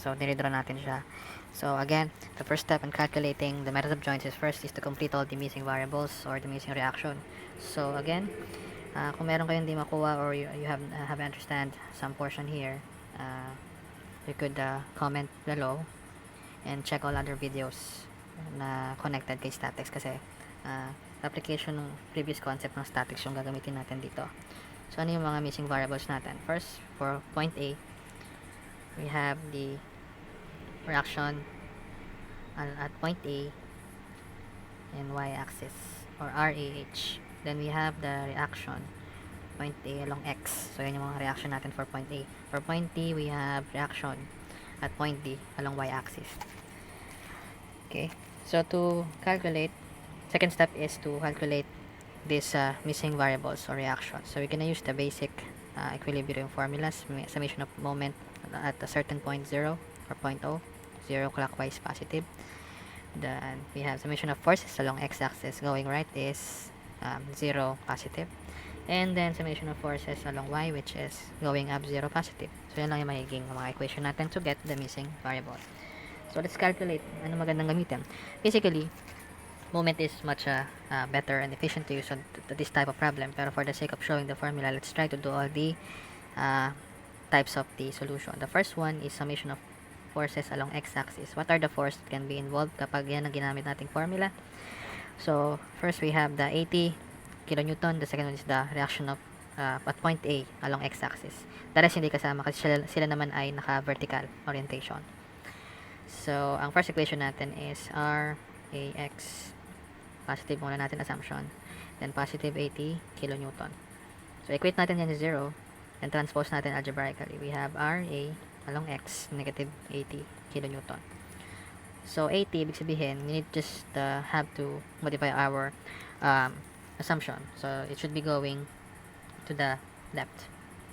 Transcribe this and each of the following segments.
So, dinidraw natin siya. So, again, the first step in calculating the method of joints is first is to complete all the missing variables or the missing reaction. So, again, kung meron kayong di makuha or you have understand some portion here, you could comment below and check all other videos na connected kay statics kasi application ng previous concept ng statics yung gagamitin natin dito. So, ano yung mga missing variables natin? First, for point A, we have the reaction at point A and y-axis or RAH. Then we have the reaction point A along X. So, yun yung mga reaction natin for point A. For point D, we have reaction at point D along y-axis. Okay. So, to calculate, second step is to calculate these missing variables or reactions. So, we're gonna use the basic equilibrium formulas, summation of moment at a certain point 0 or point O, 0 clockwise positive. Then, we have summation of forces along x-axis going right is 0 positive. And then, summation of forces along y, which is going up 0 positive. So, yan lang yung magiging mga equation natin to get the missing variable. So, let's calculate. Ano magandang gamitin? Basically, moment is much better and efficient to use on this type of problem. Pero for the sake of showing the formula, let's try to do all the types of the solution. The first one is summation of forces along x-axis. What are the forces that can be involved kapag yan ang ginamit nating formula? So, first we have the 80 kilonewton. The second one is the reaction of at point A along x-axis. The rest hindi kasama kasi sila naman ay naka-vertical orientation. So, ang first equation natin is RAX. Positive muna natin assumption. Then, positive 80 kilonewton. So, equate natin yan to 0. And transpose natin algebraically. We have RA along X, negative 80 kilonewton. So, 80, ibig sabihin, you need just have to modify our assumption. So, it should be going to the left.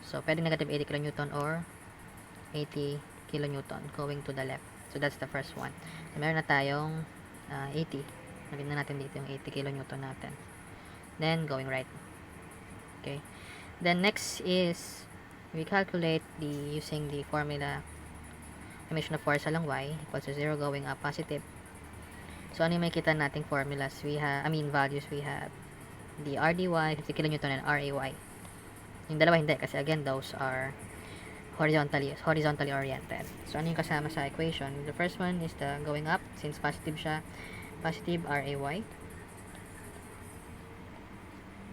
So, pwede negative 80 kilonewton or 80 kilonewton going to the left. So, that's the first one. So, meron na tayong 80. Nagin na natin dito yung 80 kilonewton natin. Then, going right. Okay. Then, next is, we calculate using the formula summation of force along y equals to 0 going up positive. So, ano yung makikita nating formulas? Values we have the RDY, 50 kilonewton, and RAY. Yung dalawa hindi, kasi again, those are horizontally oriented. So, ano yung kasama sa equation? The first one is the going up, since positive siya, positive RAY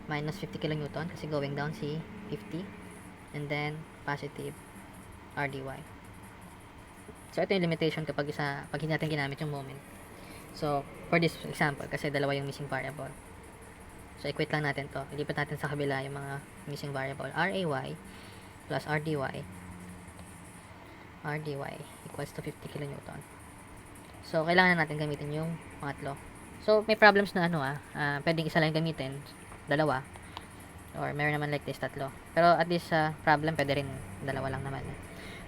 minus 50 kilonewton kasi going down si 50, and then positive RDY. So, ito yung limitation pag hindi natin ginamit yung moment. So, for this example, kasi dalawa yung missing variable. So, equate lang natin to. Ilipat natin sa kabila yung mga missing variable. RAY plus RDY equals to 50 kilonewton. So, kailangan natin gamitin yung pangatlo. So, may problems na pwedeng isa lang gamitin, dalawa, or meron naman like this, tatlo. Pero at this problem, pwede rin dalawa lang naman.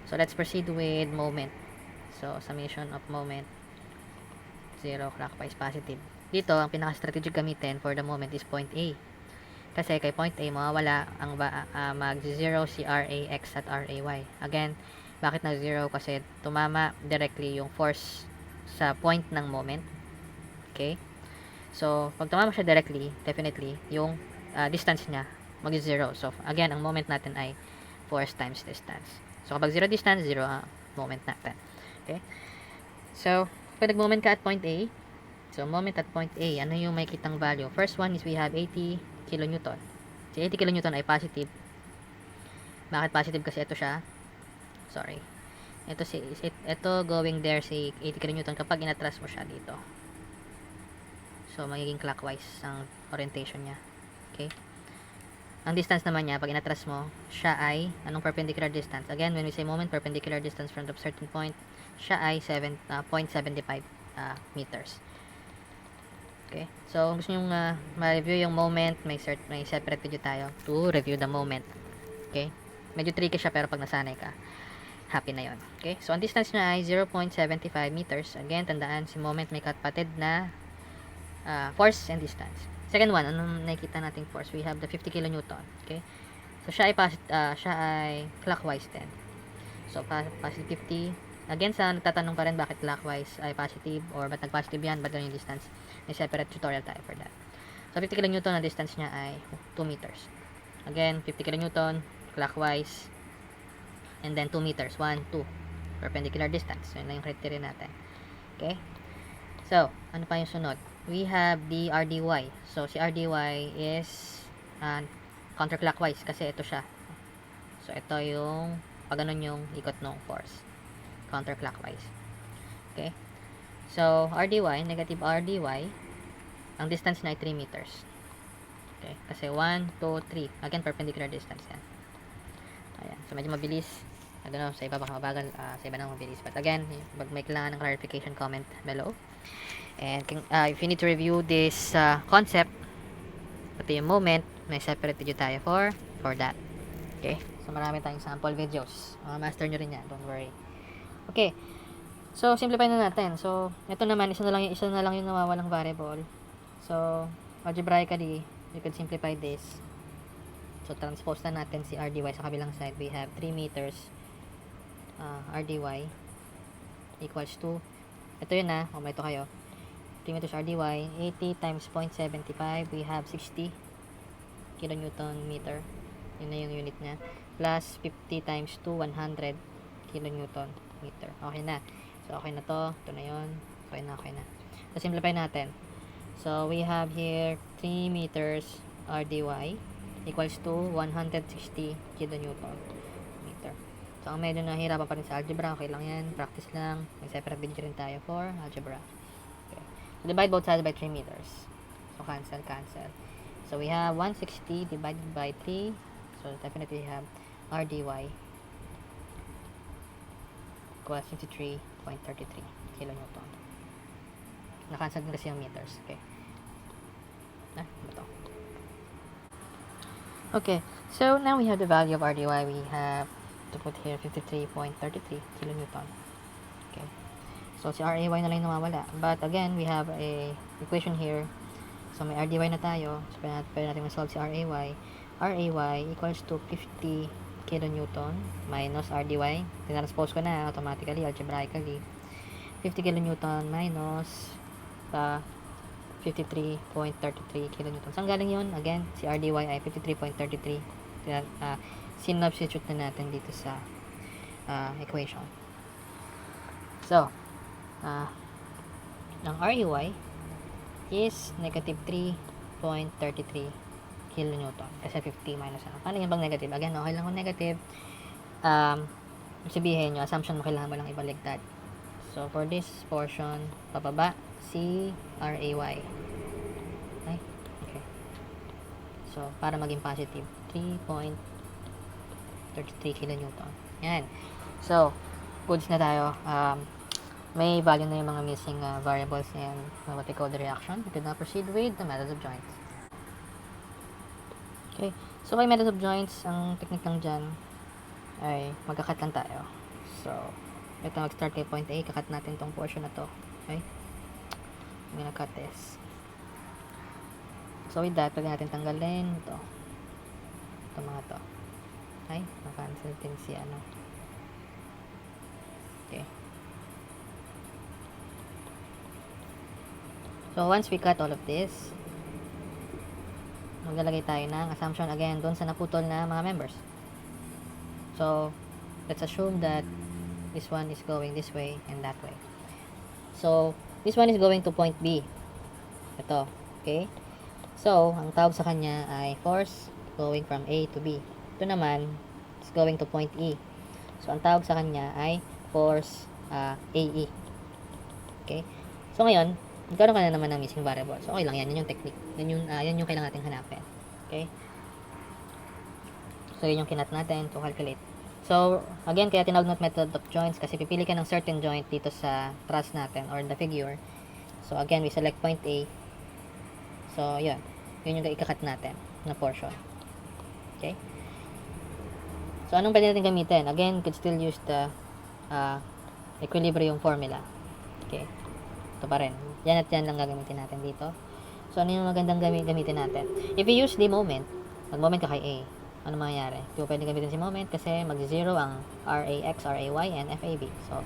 So, let's proceed with moment. So, summation of moment 0 clockwise positive. Dito, ang pinaka-strategic gamitin for the moment is point A. Kasi kay point A, mawawala ang mag-0 si RAX at RAY. Again, bakit nag-0? Kasi tumama directly yung force sa point ng moment. Okay? So, pag tumama siya directly, definitely, yung distance niya mag-0. So, again, ang moment natin ay force times distance. So, kapag 0 distance, 0 moment natin. Okay? So, pag nag-moment ka at point A, so, moment at point A, ano yung may kitang value? First one is we have 80 kilonewton. Si 80 kilonewton ay positive. Bakit positive? Kasi ito siya. Sorry. Ito going there si 80 kilonewton kapag inatras mo siya dito. So, magiging clockwise ang orientation niya. Okay? Ang distance naman niya, pag inatras mo, siya ay, anong perpendicular distance? Again, when we say moment, perpendicular distance from the certain point, siya ay 0.75 meters. Okay? So, kung gusto nyo ma-review yung moment, may separate video tayo to review the moment. Okay? Medyo tricky siya, pero pag nasanay ka, happy na yon. Okay? So, ang distance niya ay 0.75 meters. Again, tandaan, si moment may kapatid na force and distance. Second one, anong nakikita nating force? We have the 50 kilonewton. Okay? So, siya ay clockwise din. So, positive 50, Again, sa nagtatanong pa rin bakit clockwise ay positive or ba't nag-positive yan, ba't yung distance, may separate tutorial tayo for that. So, 50 kN ang distance niya ay 2 meters. Again, 50 kN clockwise, and then 2 meters, 1, 2, perpendicular distance. So, yun lang yung criteria natin. Okay? So, ano pa yung sunod? We have the RDY. So, si RDY is counterclockwise kasi ito siya. So, ito yung pag ganun yung ikot ng force. Counterclockwise. Okay? So, RDY, negative RDY, ang distance na ay 3 meters. Okay? Kasi 1, 2, 3. Again, perpendicular distance yan. Ayan. So, medyo mabilis. I don't know, sa iba baka mabagal, sa iba nang mabilis. But again, pag may kailangan ng clarification, comment below. And if you need to review this concept, pati yung moment, may separate video tayo for that. Okay? So, marami tayong sample videos. Master nyo rin yan. Don't worry. Okay. So, simplify na natin. So, ito naman, isa na lang yung nawawalang variable. So, algebraically, you could simplify this. So, transpose na natin si RDY sa kabilang side. We have 3 meters RDY equals to, ito yun may ito kayo. 3 meters RDY, 80 times 0.75, we have 60 kilonewton meter. Yun na yung unit niya. Plus 50 times 2, 100 kilonewton meter. Okay na. So, okay na to. Ito na yun. Okay na. So, simplify natin. So, we have here 3 meters RDY equals to 160 kilonewton meter. So, ang medyo nahihirapan pa rin sa algebra, okay lang yan. Practice lang. May separate video rin tayo for algebra. Okay. So, divide both sides by 3 meters. So, cancel. So, we have 160 divided by 3. So, definitely have RDY equals 53.33 kilonewton. Na-cancel din kasi yung meters. Okay. Ito. Okay. So, now we have the value of RDY. We have to put here 53.33 kilonewton. Okay. So, si RAY na lang yung nawawala. But, again, we have a equation here. So, may RDY na tayo. So, pwede natin ma-solve si RAY. RAY equals to 50 kilonewton minus RDY. Tinranspose ko na automatically, algebraically. 50 kilonewton minus 53.33 kilonewton. Saan galing yun? Again, si RDY ay 53.33. Sinubstitute na natin dito sa equation. So, ang RAY is negative 3.33 kilonewton. Kasi 50 minus ano. Paano yung bang negative? Again, okay lang kung negative. Sabihin nyo, assumption mo kailangan mo lang ibaligtad. So, for this portion, pababa, si RAY. Okay. So, para maging positive, 3.33 kilonewton. Yan. So, goods na tayo. May value na yung mga missing variables and what we call the reaction. We can now proceed with the methods of joints. Okay. So, kay methods of joints, ang technique lang dyan ay magkakat lang tayo. So, ito mag-start kay point A. Kakat natin tong portion na to. Okay? I'm gonna cut this. So, with that, pwede natin tanggalin ito. Ito mga to. Okay? Makancel din si ano. Okay. So, once we cut all of this, maglalagay tayo ng assumption again doon sa naputol na mga members. So, let's assume that this one is going this way and that way. So, this one is going to point B. Ito. Okay? So, ang tawag sa kanya ay force going from A to B. Ito naman is going to point E. So, ang tawag sa kanya ay force AE. Okay? So, ngayon, magkaroon ka na naman ng missing variable. So, okay lang yan. Yan yung technique. Yan yung kailangan natin hanapin. Okay? So, yun yung kinat natin to calculate. So, again, kaya tinawag natin method of joints kasi pipili ka ng certain joint dito sa truss natin or the figure. So, again, we select point A. So, yun. Yun yung ikakat natin na portion. Okay? So, anong pwede natin gamitin? Again, you could still use the equilibrium formula. Okay? Ito pa rin. Yan at yan lang gagamitin natin dito. So, ano yung magandang gamitin natin? If you use the moment, mag-moment ka kay A. Ano mangyayari? Di mo pwede gamitin si moment kasi mag-0 ang RAX, RAY, and FAB. So,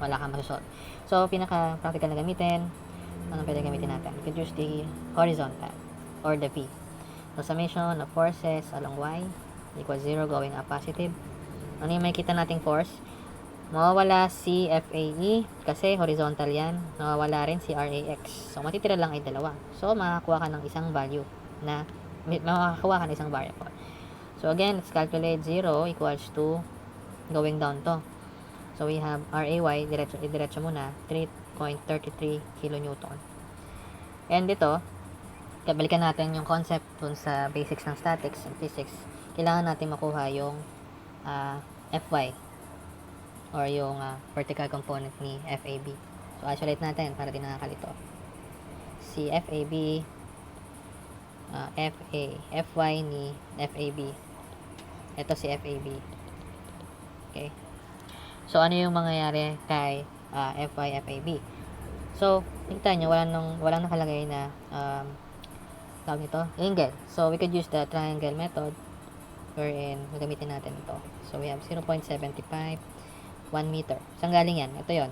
wala kang masusot. So, pinaka-practical na gamitin, anong pwede gamitin natin? You could use the horizontal or the V. So, summation of forces along Y equals 0 going up positive. Ano yung makikita nating force? Mawawala si FAE kasi horizontal yan. Mawawala rin si RAX. So, matitira lang ay dalawa. So, makakuha ka ng isang value na makakuha ka ng isang variable. So, again, let's calculate 0 equals to going down to. So, we have RAY, diretso muna, 3.33 kilonewton. And dito, balikan natin yung concept dun sa basics ng statics and physics. Kailangan natin makuha yung Fy or yung vertical component ni FAB. So, isolate natin para di nakakalito. Si FAB, Fy ni FAB. Ito si FAB. Okay. So, ano yung mangyayari kay Fy, FAB? So, nakita nyo, walang nakalagay na tawag nito, angle. So, we could use the triangle method wherein gagamitin natin ito. So, we have 0.75 1 meter. Saan galing yan? Ito yon.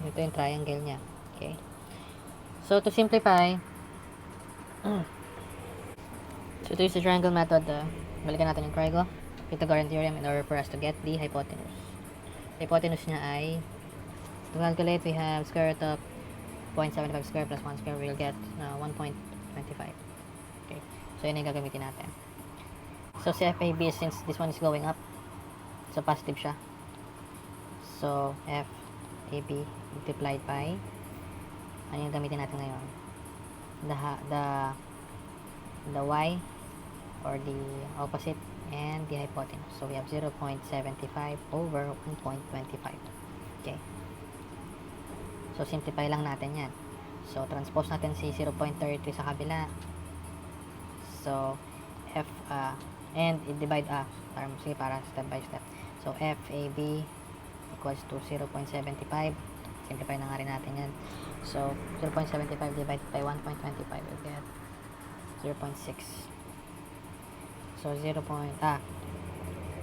Ito yung triangle niya. Okay. So, to simplify, so to use the triangle method, balikan natin yung triangle, Pythagorean theorem in order for us to get the hypotenuse. Hypotenuse niya ay, to calculate, we have square root of 0.75 square plus 1 square, we'll get 1.25. Okay. So, yun yung gagamitin natin. So, si FAB, since this one is going up, so positive siya. So, FAB multiplied by, ano yung gamitin natin ngayon? The Y, or the opposite, and the hypotenuse. So, we have 0.75 over 1.25. Okay. So, simplify lang natin yan. So, transpose natin si 0.33 sa kabila. So, and i-divide, sige, para step by step. So, FAB equals to 0.75. Simplify na nga rin natin yan. So, 0.75 divided by 1.25 will get 0.6. So,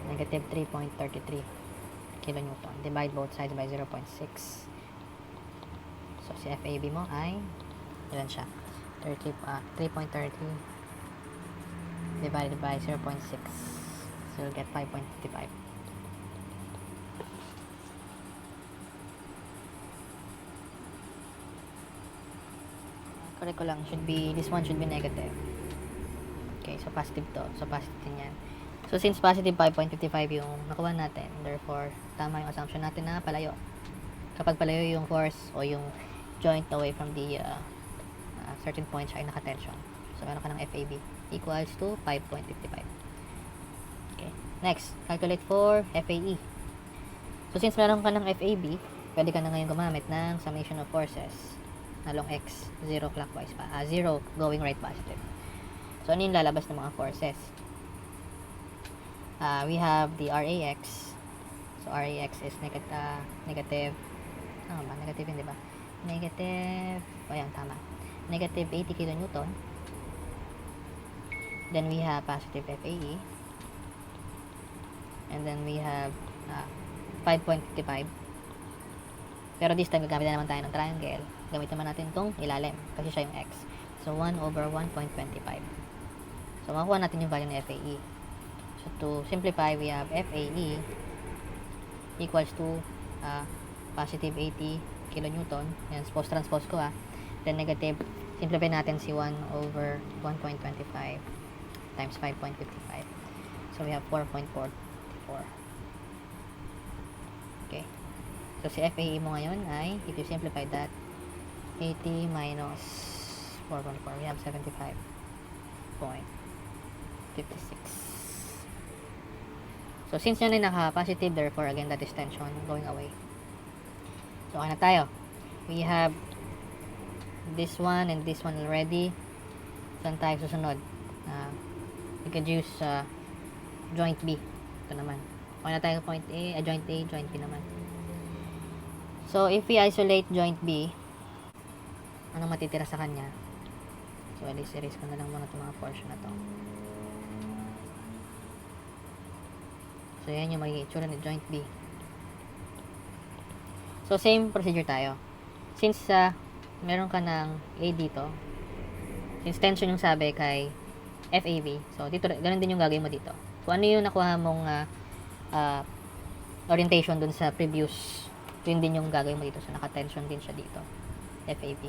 negative 3.33 kilonewton. Divide both sides by 0.6. So, si FAB mo ay, ilan siya? 3.30 divided by 0.6. So, you'll get 5.55. Correct ko lang, this one should be negative. Okay, so positive to. So, positive din yan. So, since positive 5.55 yung nakuha natin, therefore, tama yung assumption natin na palayo. Kapag palayo yung force o yung joint away from the certain point siya ay naka-tension. So, meron ka ng FAB equals to 5.55. Okay. Next, calculate for FAE. So, since meron ka ng FAB, pwede ka na ngayon gumamit ng summation of forces along X, 0 clockwise pa. 0 going right positive. So, ano yung lalabas ng mga forces? We have the RAX. So, RAX is negative, negative yun, diba? Negative, ayan, tama. Negative 80 kilonewton. Then we have positive FAE. And then we have 5.55. Pero this time, gagamit na naman tayo ng triangle. Gamit naman natin itong ilalim. Kasi siya yung X. So, 1 over 1.25. So, makuha natin yung value ng FAE. So, to simplify, we have FAE equals to positive 80 kilonewton. Yan, transpose ko Then, negative, simplify natin si 1 over 1.25 times 5.55. So, we have 4.44. Okay. So, si FAE mo ngayon ay, if you simplify that, 80 minus 4.4, we have 75.56. So, since yan ay naka-positive, therefore, again, that is tension going away. So, okay na tayo. We have this one and this one already. Saan tayo susunod? We could use joint B. Ito naman. Okay na tayo point A, joint B naman. So, if we isolate joint B, anong matitira sa kanya? So, erase ko na lang muna itong mga portion na to. So, yan yung magiging itsura ni joint B. So, same procedure tayo. Since meron ka ng A dito, since tension yung sabi kay FAB, so dito, ganun din yung gagawin mo dito. Kung ano yung nakuha mong orientation dun sa previous, yun din yung gagawin mo dito. So, naka-tension din siya dito. FAB.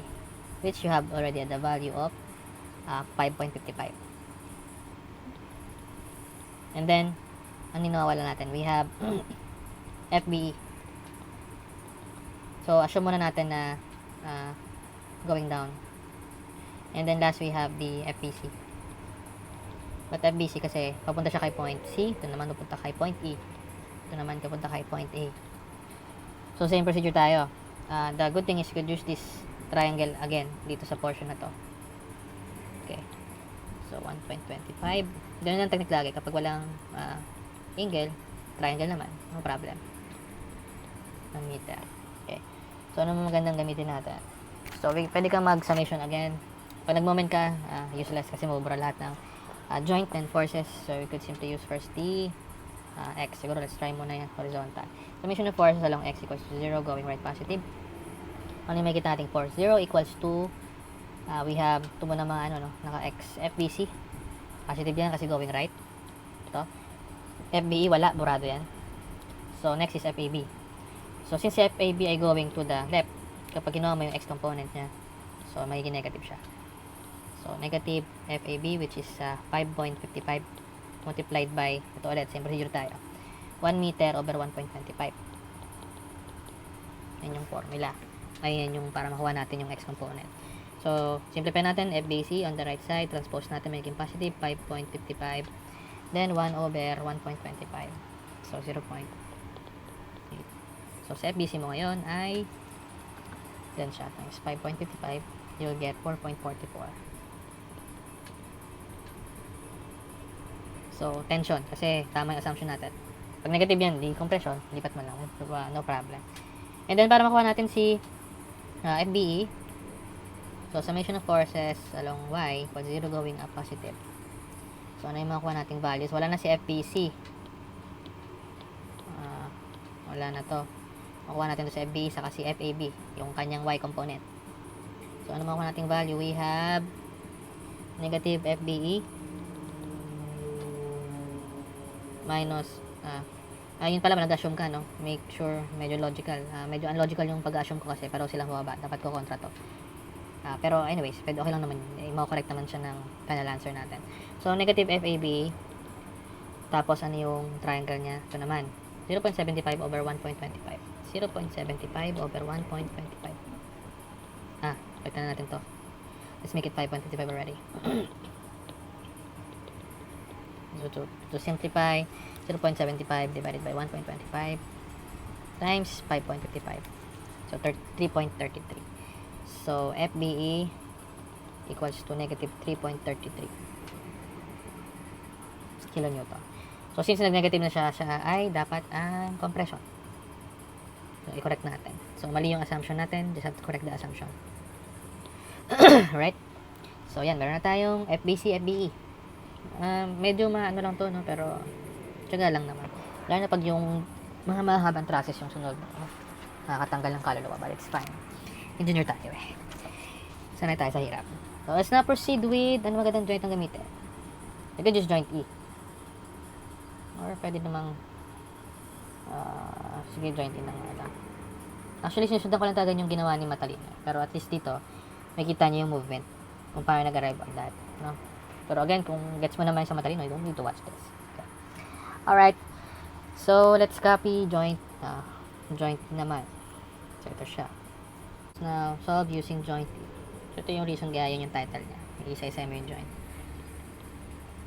Which you have already at the value of 5.55. And then, ano yung nawawala natin? We have FBE. So, assume muna natin na going down. And then last, we have the FBC. But FBC kasi, papunta siya kay point C. Ito naman papunta kay point E. Ito naman papunta kay point A. So, same procedure tayo. The good thing is you could use this triangle again dito sa portion na to. Okay. So, 1.25. Ganun ang technique lagi. Kapag walang angle, triangle naman. No problem. 1 meter. Okay. So, ano magandang gamitin natin? So, pwede kang mag-summation again. Pag nag-moment ka, useless kasi mabubura lahat ng joint and forces. So, we could simply use first the x. Siguro, let's try muna yan, horizontal. Summation of forces along x equals to 0, going right positive. Ano yung makikita nating force? 0 equals to, we have, ito muna mga, naka-x, FBC. Positive yan kasi going right. Ito. FBE, wala, burado yan. So, next is FAB. So, since FAB ay going to the left, kapag ginawa mo yung x component niya, so, magiging negative siya. So, negative FAB, which is 5.55 multiplied by, ito ulit, same procedure tayo. 1 meter over 1.25. Yan yung formula. Ayan yung para makuha natin yung x component. So, simplify natin, FBC on the right side, transpose natin, magiging positive, 5.55. Then, 1 over 1.25. So, 0.8. So, sa FBC mo ngayon ay, then siya, times 5.55, you'll get 4.44. So, tension. Kasi, tama yung assumption natin. Pag negative yan, di compression, lipat mo lang. No problem. And then, para makuha natin si FBE, so, summation of forces along Y equals 0 going up positive. So, ano yung makuha nating values? Wala na si FBC. Wala na to. Makuha natin to sa FBE saka si FAB, yung kanyang Y component. So, ano makuha nating value? We have negative FBE minus yun pala, nag-assume ka, no? Make sure, medyo logical. Medyo unlogical yung pag-assume ko kasi, pero silang bumaba. Dapat ko kontra to. Pero anyways, pwede okay lang naman. Ma-correct naman siya ng final answer natin. So, negative FAB. Tapos, ano yung triangle niya? Ito naman. 0.75 over 1.25. 0.75 over 1.25. Pwede na natin to. Let's make it 5.25 already. So, to simplify, 0.75 divided by 1.25 times 5.55. So, 3.33. So, FBE equals to negative 3.33 kilonewton. So, since nag-negative na siya ay dapat ang compression. So, i-correct natin. So, mali yung assumption natin. Just have to correct the assumption. Right? So, yan. Meron na tayong FBC, FBE. Medyo maano lang to, no? Pero, tiyaga lang naman. Lalo na pag yung mga mahabang traces yung sunod, nakakatanggal ng kaluluwa, but it's fine. Engineer tayo eh. Sanay tayo sa hirap. So, let's now proceed with, ano magandang joint ang gamitin? You can just joint E. Or pwede namang, sige, joint E na nga lang. Actually, sinusundan ko lang talaga yung ginawa ni Matalino. Pero at least dito, makita niyo yung movement. Kung paano nag-arrive on that. No? Pero again, kung gets mo naman sa Matalino, you don't need to watch this. Okay. Alright. So, let's copy joint. Joint naman. So, ito siya. Now, solve using joint E. So, ito yung reason kaya yun yung title niya. Isa-isa mo yung joint.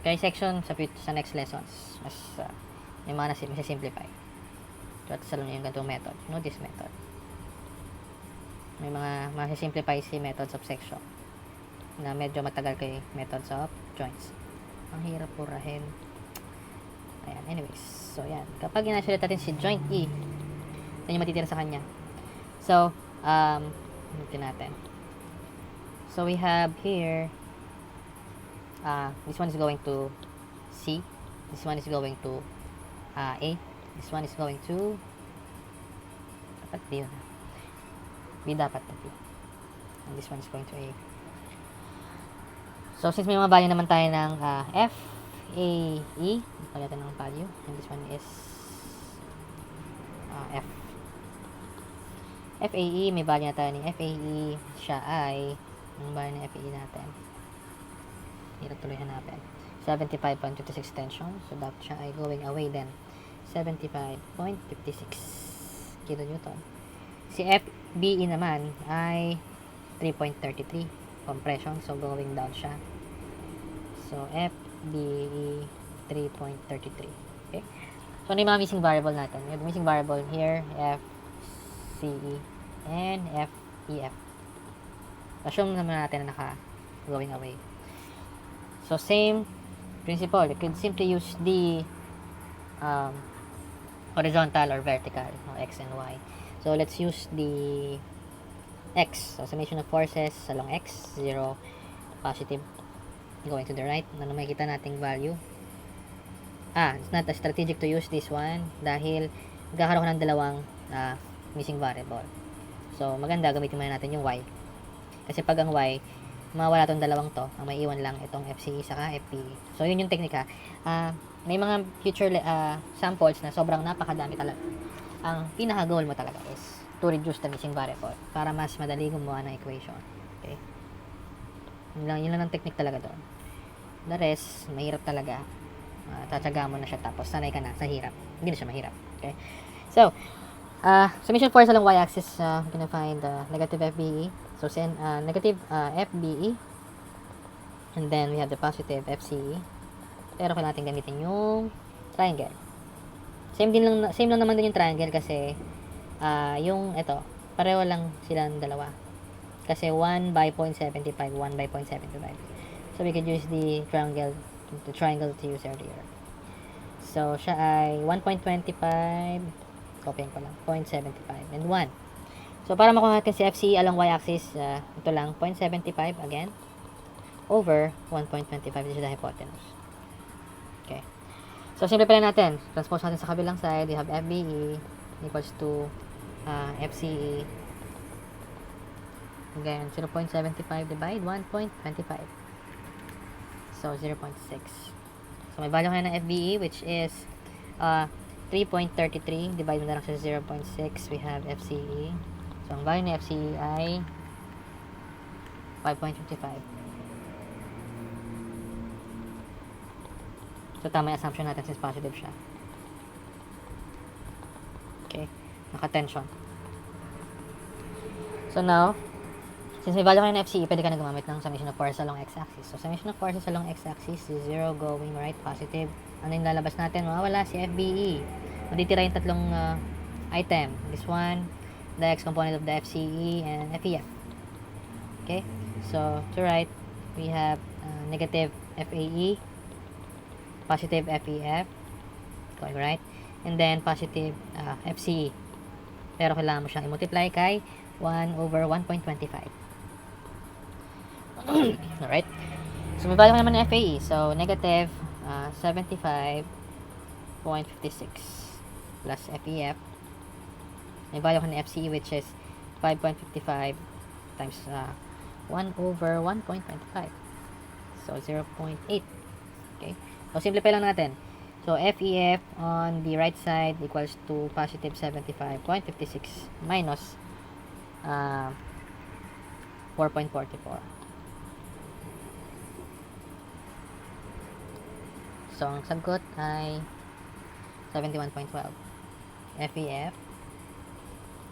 Kaya section sa next lessons. Mas, yung mga simplify. So, ito sa yung ganitong method. You know this method. May mga masisimplify si methods of section na medyo matagal kay methods of joints. Ang hirap purahin. Ayan, anyways. So, yan. Kapag inasulit natin si joint E, yan yung matitira sa kanya. So, natin. So, we have here, this one is going to C. This one is going to A. This one is going to, dapat D yun. B dapat to B. And this one is going to A. So, since may mga value naman tayo ng F, A, E, palitan ng value. And this one is F. F, A, E, may value na tayo ni F, A, E. Siya ay, ang value ng F, A, E natin. Hirap tuloy hanapin. 75.56 tension. So, dapat siya ay going away then. 75.56 kilonewton. Si FBE naman ay 3.33 compression. So, going down siya. So, FBE 3.33. Okay? So, ano yung mga missing variable natin? Yung missing variable here, FCE and FEF. Assume naman natin na going away. So, same principle. You could simply use the horizontal or vertical, X and Y. So, let's use the X. So, summation of forces along X, 0, positive, going to the right. Ano makikita nating value? It's not strategic to use this one dahil magkakaroon ng dalawang missing variable. So, maganda gamitin muna natin yung Y. Kasi pag ang Y, mawala tong dalawang to, ang may iwan lang itong FCE saka FPE. So, yun yung teknika. May mga future samples na sobrang napakadami talaga. Ang pinaka-goal mo talaga is to reduce the missing variable para mas madali gumawa ng equation. Okay? Yun lang ang technique talaga doon. The rest, mahirap talaga. Tatsaga mo na siya tapos sanay ka na sa hirap. Hindi na siya mahirap. Okay? So, summation force along y-axis, we're gonna find negative FBE. So, send negative FBE. And then, we have the positive FCE. Pero kailangan natin gamitin yung triangle. Same lang naman din yung triangle kasi yung ito, pareho lang silang dalawa. Kasi 1 by 0.75, 1 by 0.75. So, we could use the triangle to use earlier. So, siya ay 1.25, copying ko lang, 0.75 and 1. So, para makuha natin si FCE along y-axis, ito lang, 0.75 again, over 1.25, this is the hypotenuse. Okay. So, simplify natin. Transpose natin sa kabilang side. We have FBE equals to FCE. Again, 0.75 divide 1.25. So, 0.6. So, may value kayo ng FBE which is 3.33. Divide mo na lang sa 0.6. We have FCE. So, ang value ng FCE ay 5.55. So, tama yung assumption natin since positive siya. Okay. Naka-tension. So, now, since may value kayo ng FCE, pwede ka na gumamit ng summation of forces along x-axis. So, summation of forces along x-axis is 0 going right, positive. Ano yung lalabas natin? Mawawala si FBE. Matitira yung tatlong item. This one, the x component of the FCE and FEF. Okay? So, to right, we have negative FAE, positive FEF, going right, and then positive FCE. Pero kailangan mo siyang i-multiply kay 1 over 1.25. Alright. So, may value naman ng FAE. So, negative 75.56 plus FEF. May value ka ng FCE which is 5.55 times 1 over 1.25. So, 0.8. Okay. So, simplify lang natin. So, FEF on the right side equals to positive 75.56 minus 4.44. So, ang sagot ay 71.12. FEF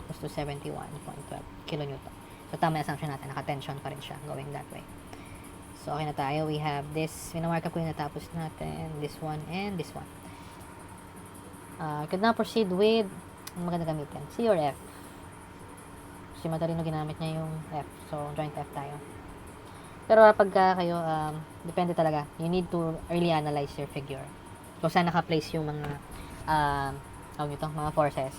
equals to 71.12 kilonewton. So, tama yung assumption natin. Naka-tension pa rin siya going that way. So, okay na tayo. We have this. Minamark up ko yung natapos natin. This one and this one. Could now proceed with ang maganda gamitin. C or F? Si Matarino ginamit niya yung F. So, joint F tayo. Pero pagka kayo, depende talaga. You need to early analyze your figure. So, saan naka-place yung mga mga forces.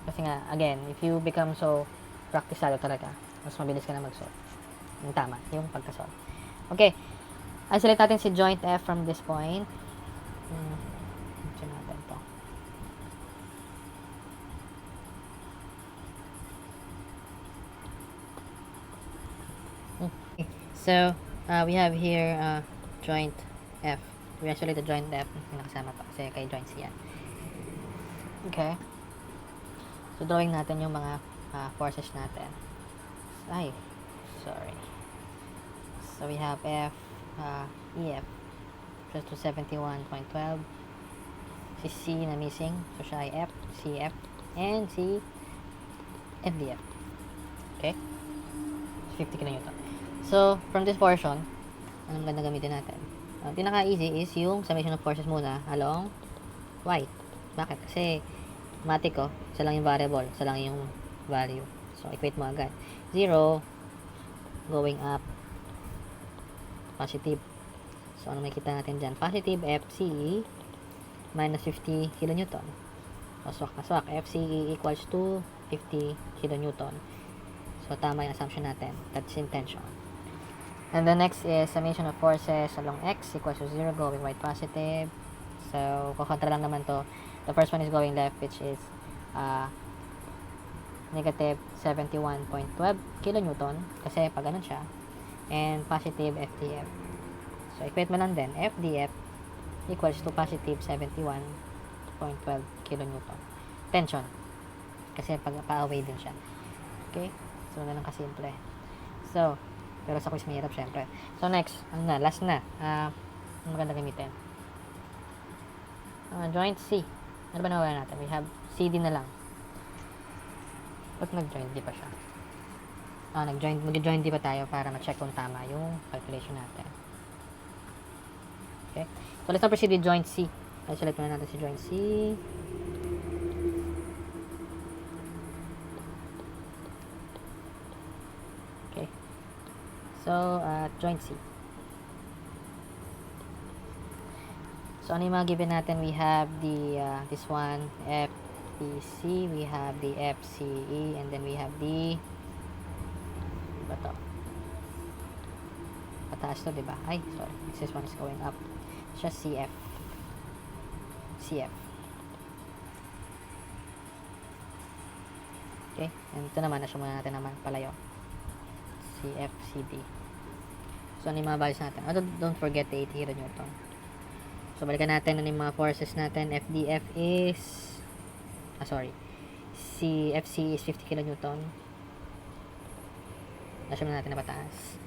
Kasi nga, again, if you become so practicado talaga, mas mabilis ka na mag-solve. Yung tama, yung pagka-solve. Okay. Isolate natin si joint F from this point. Natin to. So, we have here joint F. We actually the joint F yung nakasama pa kasi kay joint C yan. Okay. So, drawing natin yung mga forces natin. Ay, sorry. So, we have F, EF, equals to 71.12. Si C na missing. So, siya ay F, CF, and si FDF. Okay? 50 kN. So, from this portion, anong ganda gamitin natin? Pinaka-easy is yung summation of forces muna along Y. Bakit? Kasi, matik ko, isa lang yung variable, isa lang yung value. So, equate mo agad. 0, going up, positive. So, ano makikita natin dyan? Positive FCE minus 50 kN. So, swak na swak. FCE equals to 50 kN. So, tama yung assumption natin. That's intention. And the next is summation of forces along X equals to 0 going right positive. So, kukontra lang naman to. The first one is going left, which is negative 71.12 kN. Kasi pag ganun siya. And positive FDF. So, equate mo lang din. FDF equals to positive 71.12 kN. Tension. Kasi pag pa-away din siya. Okay? So, ganun kasimple. So, pero sa quiz mahirap syempre. So, next. Ano na? Last na. Ano maganda gamitin? Joint C. Ano ba nawala natin? We have CD na lang. Ba't nag-joint D pa siya? Mag-joint D pa tayo para ma-check kung tama yung calculation natin. Okay? So, let's now proceed with joint C. Select muna natin si joint C. Okay. So, joint C. So, ano yung mga given natin? We have the, this one, FBC. We have the FCE. And then we have the, ba to? Pataas to, diba? Ay, sorry. This one is going up. Siya CF. CF. Okay. And ito naman, assume muna natin naman palayo. CF, CD. So, ano yung mga values natin? Don't forget the 80 kN. So, balikan natin ano yung mga forces natin. FDF is, CFC is 50 kN. Assume na natin na pataas.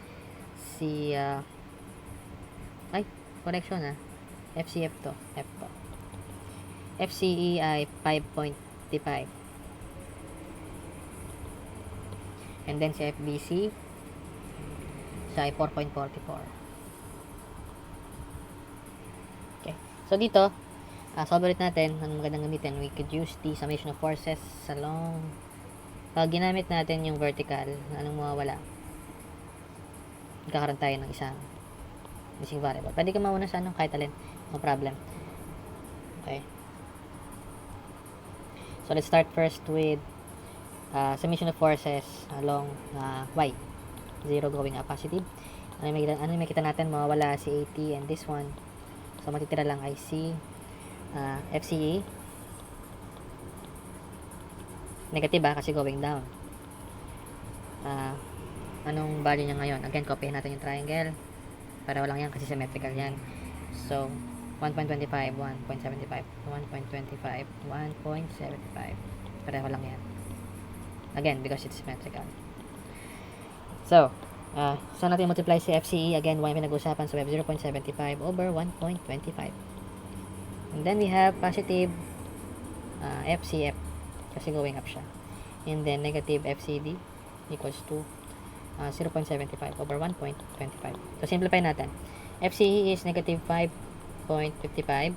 Correction FCF to. F to. FCE ay 5.55. And then si FBC siya ay 4.44. Okay. So, dito, solve ulit natin. Anong magandang gamitin? We could use the summation of forces along. Pag ginamit natin yung vertical, anong mawawala? Magkakaroon tayo ng isang missing variable. Pwede ka mauna sa kahit alin. No problem. Okay. So, let's start first with summation of forces along Y. 0 going up positive. Ano yung makita natin? Mawawala si 80 and this one. So, matitira lang ay si FCE. Negative kasi going down. Anong value niya ngayon? Again, copy natin yung triangle. Para walang yan kasi symmetrical yan. So, 1.25, 1.75, 1.25, 1.75. Pareho lang yan. Again, because it's symmetrical. So, saan natin multiply si FCE? Again, y pinag-usapan. So, we have 0.75 over 1.25. And then, we have positive FCF kasi going up siya. And then, negative FCD equals to 0.75 over 1.25. So, simplify natin. FCE is negative 5.55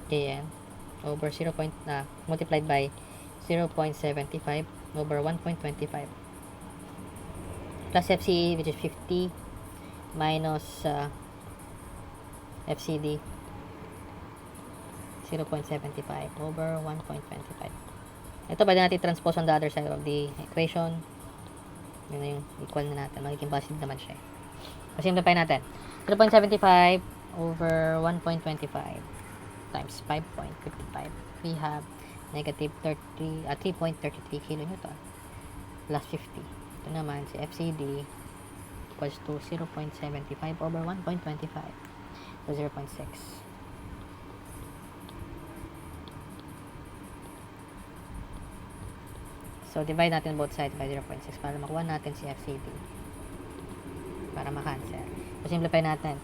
kN over 0. Multiplied by 0.75 over 1.25 plus FCE, which is 50 minus FCD 0.75 over 1.25. Ito pwede natin transpose on the other side of the equation. Yun na yung equal na natin. Magiging positive naman siya. So, simplify natin. 0.75 over 1.25 times 5.55. We have negative 3.33 kN plus 50. Ito naman si FCD equals to 0.75 over 1.25. So 0.6. So divide natin both sides by 0.6 para makuha natin si FCD. Para ma-cancel. So simplify natin.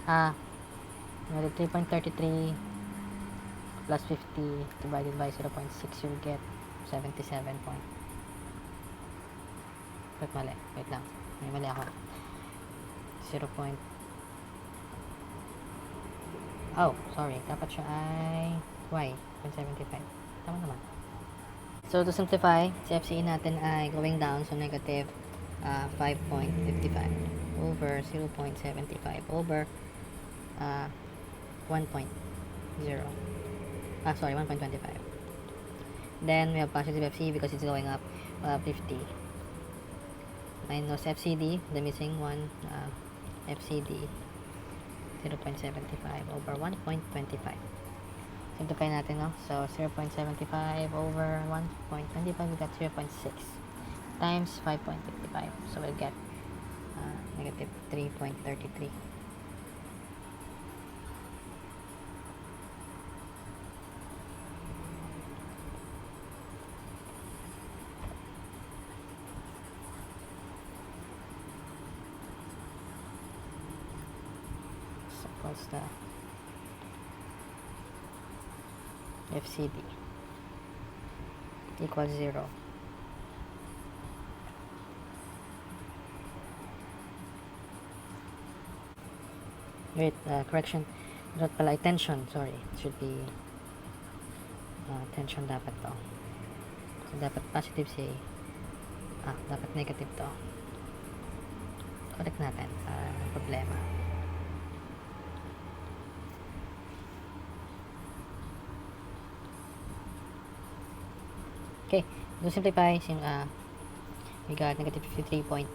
3.33 plus 50 divided by 0.6, you'll get 77 point. Mali. Wait lang. May mali ako. 0. Oh, sorry. Dapat siya ay y. 0.75. Tama naman. So to simplify, si FCE natin ay going down. So negative 5.55 over 0.75 over 1.0. Sorry, 1.25. Then we have positive FCE because it's going up 50. Minus FCD, the missing one, FCD 0.75 over 1.25. Simplify natin, no? So 0.75 over 1.25, we got 0.6 times 5.55. So we'll get negative 3.33. What's the FCD equals 0. Wait, correction. Not pala, tension. Sorry, it should be tension dapat to. So dapat positive si dapat negative to. Correct natin para problema. Okay, to simplify, we got negative 53.33.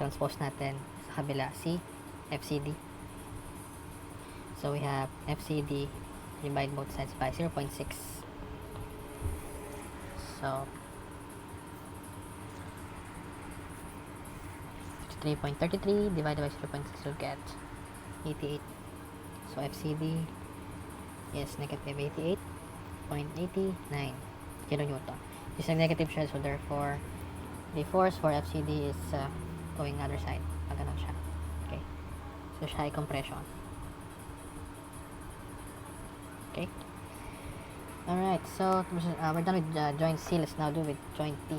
Transpose natin sa kabila si FCD. So we have FCD, divide both sides by 0.6. So 53.33 divided by 0.6 will get 88. So FCD is negative 88.89 kilonewton. This is a negative siya, so therefore the force for FCD is going other side. Pagano siya. Okay. So siya ay compression. Okay. Alright, so we're done with joint C. Let's now do with joint D.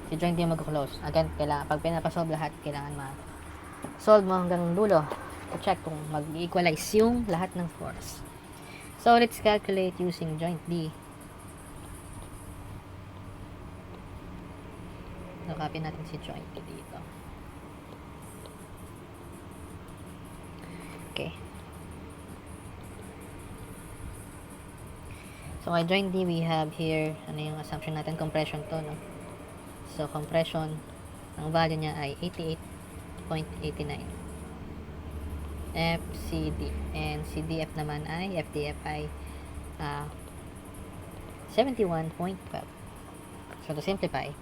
Si joint D mag-close. Again, pag pinapasolve lahat, kailangan ma-solve mo hanggang dulo to check kung mag-equalize yung lahat ng force. So, let's calculate using joint D. So, copy natin si joint D dito. Okay. So, kay joint D, we have here, ano yung assumption natin? Compression to, no? So, compression, ang value niya ay 88.89. FCD. And CDF naman ay, FDF ay 71.12. So, to simplify,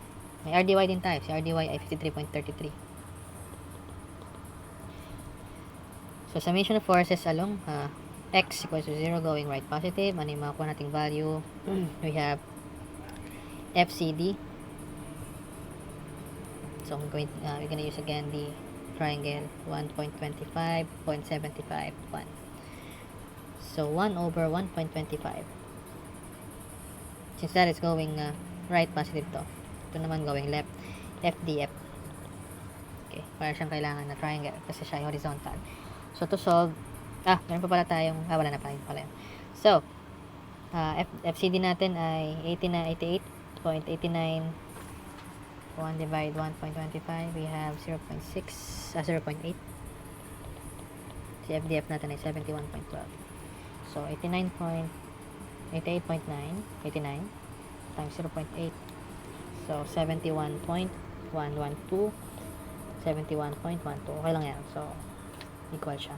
may RDY din tayo. Si RDY ay 53.33. So, summation of forces along X equals to 0 going right positive. Ano yung makuha nating value? We have FCD. So, we're gonna use again the triangle 1.25, 0.75, 1. So, 1 over 1.25. Since that is going right positive to. Ito naman going left, FDF. Okay, para siyang kailangan na triangle kasi siya ay horizontal. So, to solve, meron pa pala tayong, wala na pala yun. So, FCD natin ay 88.89. 1 divide 1.25, we have 0.6, 0.8. Si FDF natin ay 71.12. So, 88.9, 89 times 0.8. So, 71.112, 71.12. Okay lang yan. So, equal siya.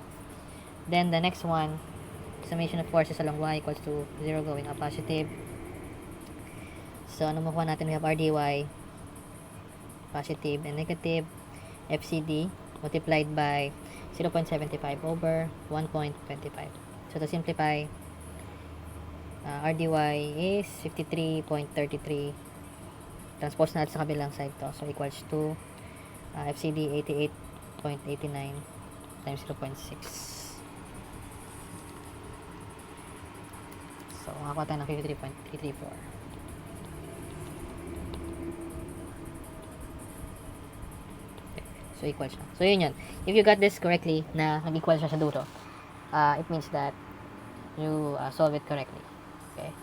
Then, the next one, summation of forces along Y equals to 0 going up positive. So, ano makuha natin? We have RDY positive and negative, FCD multiplied by 0.75 over 1.25. So to simplify, RDY is 53.33. Transpose natin sa kabilang side to. So equals to FCD 88.89 times 0.6. So makakuha tayo ng 53.334. So, equal siya. So, yun yun. If you got this correctly, na nag-equal siya sa dulo, it means that you solve it correctly. Okay?